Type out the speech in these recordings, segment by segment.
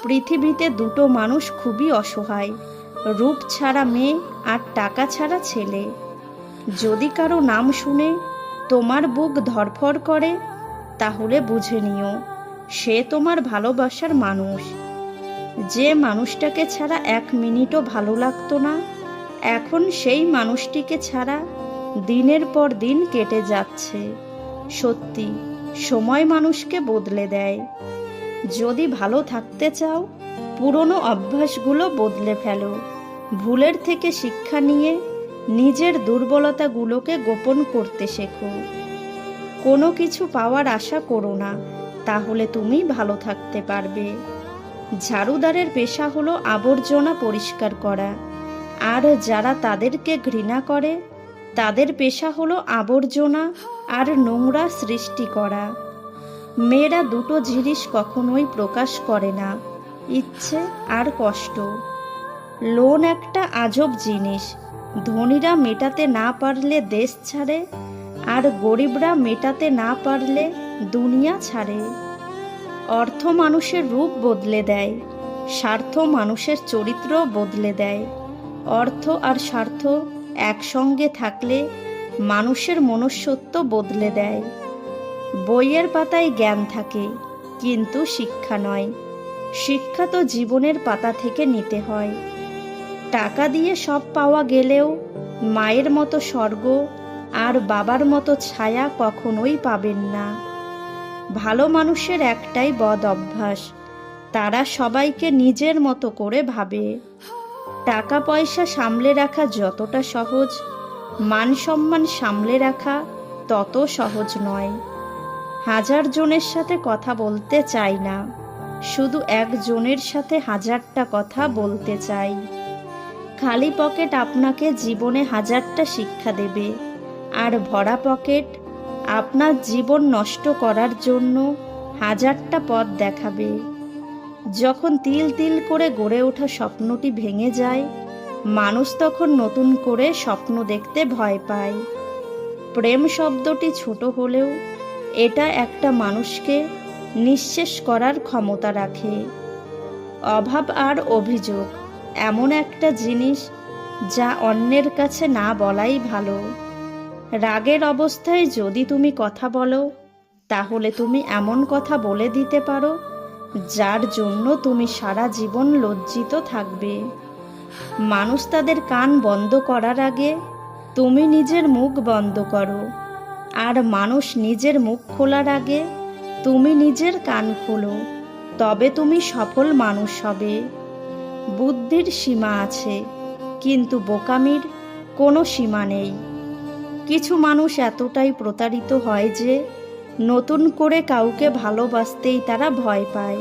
পৃথিবীতে দুটো মানুষ খুবই অসহায়, রূপ ছাড়া মেয়ে আর টাকা ছাড়া ছেলে। যদি কারো নাম শুনে তোমার বুক ধড়ফড় করে, তাহলে বুঝে নিও সে তোমার ভালোবাসার মানুষ। যে মানুষটাকে ছাড়া 1 মিনিটও ভালো লাগতো না, এখন সেই মানুষটিকে ছাড়া দিনের পর দিন কেটে যাচ্ছে। সত্যি, সময় মানুষকে বদলে দেয়। যদি ভালো থাকতে চাও, পুরনো অভ্যাসগুলো বদলে ফেলো। ভুলের থেকে শিক্ষা নিয়ে নিজের দুর্বলতাগুলোকে গোপন করতে শেখো। কোনো কিছু পাওয়ার আশা করো না, তাহলে তুমি ভালো থাকতে পারবে। ঝাড়ুদারের পেশা হলো আবর্জনা পরিষ্কার করা, আর যারা তাদেরকে ঘৃণা করে তাদের পেশা হলো আবর্জনা আর নোংরা সৃষ্টি করা। মেয়েরা দুটো জিনিস কখনোই প্রকাশ করে না, ইচ্ছে আর কষ্ট। লোন একটা আজব জিনিস। ধনীরা মেটাতে না পারলে দেশ ছাড়ে, আর গরিবরা মেটাতে না পারলে দুনিয়া ছাড়ে। অর্থ মানুষের রূপ বদলে দেয়, স্বার্থ মানুষের চরিত্র বদলে দেয়। অর্থ আর স্বার্থ একসঙ্গে থাকলে মানুষের মনুষ্যত্ব বদলে দেয়। বইয়ের পাতায় জ্ঞান থাকে, কিন্তু শিক্ষা নয়। শিক্ষা তো জীবনের পাতা থেকে নিতে হয়। টাকা দিয়ে সব পাওয়া গেলেও মায়ের মতো স্বর্গ আর বাবার মতো ছায়া কখনোই পাবেন না। ভালো মানুষের একটাই বদ অভ্যাস, তারা সবাইকে নিজের মতো করে ভাবে। টাকা পয়সা সামলে রাখা যতটা সহজ, মান সম্মান সামলে রাখা তত সহজ নয়। 1000 জনের সাথে কথা বলতে চাই না, শুধু একজনের সাথে 1000টা কথা বলতে চাই। খালি পকেট আপনাকে জীবনে 1000টা শিক্ষা দেবে, আর ভরা পকেট আপনার জীবন নষ্ট করার জন্য 1000টা পথ দেখাবে। যখন তিল তিল করে গড়ে ওঠা স্বপ্নটি ভেঙে যায়, মানুষ তখন নতুন করে স্বপ্ন দেখতে ভয় পায়। প্রেম শব্দটি ছোট হলেও এটা একটা মানুষকে নিঃশেষ করার ক্ষমতা রাখে। অভাব আর অভিযোগ এমন একটা জিনিস যা অন্যের কাছে না বলাই ভালো। রাগের অবস্থায় যদি তুমি কথা বলো, তাহলে তুমি এমন কথা বলে দিতে পারো যার জন্য তুমি সারা জীবন লজ্জিত থাকবে। মানুষ তাদের কান বন্ধ করার আগে তুমি নিজের মুখ বন্ধ করো, আর মানুষ নিজের মুখ খোলার আগে তুমি নিজের কান খোলো, তবে তুমি সফল মানুষ হবে। বুদ্ধির সীমা আছে, কিন্তু বোকামির কোনো সীমা নেই। কিছু মানুষ এতটাই প্রতারিত হয় যে নতুন করে কাউকে ভালোবাসতেই তারা ভয় পায়।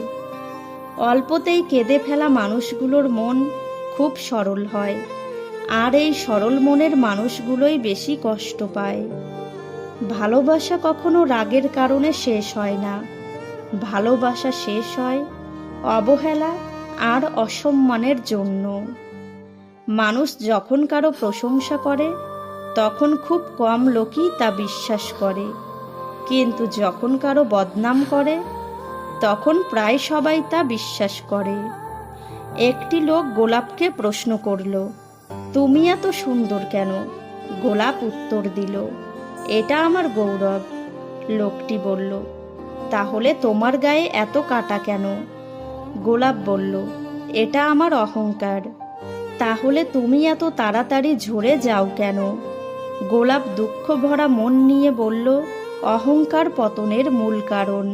অল্পতেই কেঁদে ফেলা মানুষগুলোর মন খুব সরল হয়, আর এই সরল মনের মানুষগুলোই বেশি কষ্ট পায়। ভালোবাসা কখনো রাগের কারণে শেষ হয় না। ভালোবাসা শেষ হয় অবহেলা আর অসম্মানের জন্য। মানুষ যখন কারো প্রশংসা করে, তখন খুব কম লোকই তা বিশ্বাস করে, কিন্তু যখন কারো বদনাম করে, তখন প্রায় সবাই তা বিশ্বাস করে। একটি লোক গোলাপকে প্রশ্ন করল, তুমি এত সুন্দর কেন? গোলাপ উত্তর দিল, এটা আমার গৌরব। লোকটি বলল, তাহলে তোমার গায়ে এত কাঁটা কেন? গোলাপ বলল, এটা আমার অহংকার। তাহলে তুমি এত তাড়াতাড়ি ঝরে যাও কেন? গোলাপ দুঃখ ভরা মন নিয়ে বলল, অহংকার পতনের মূল কারণ।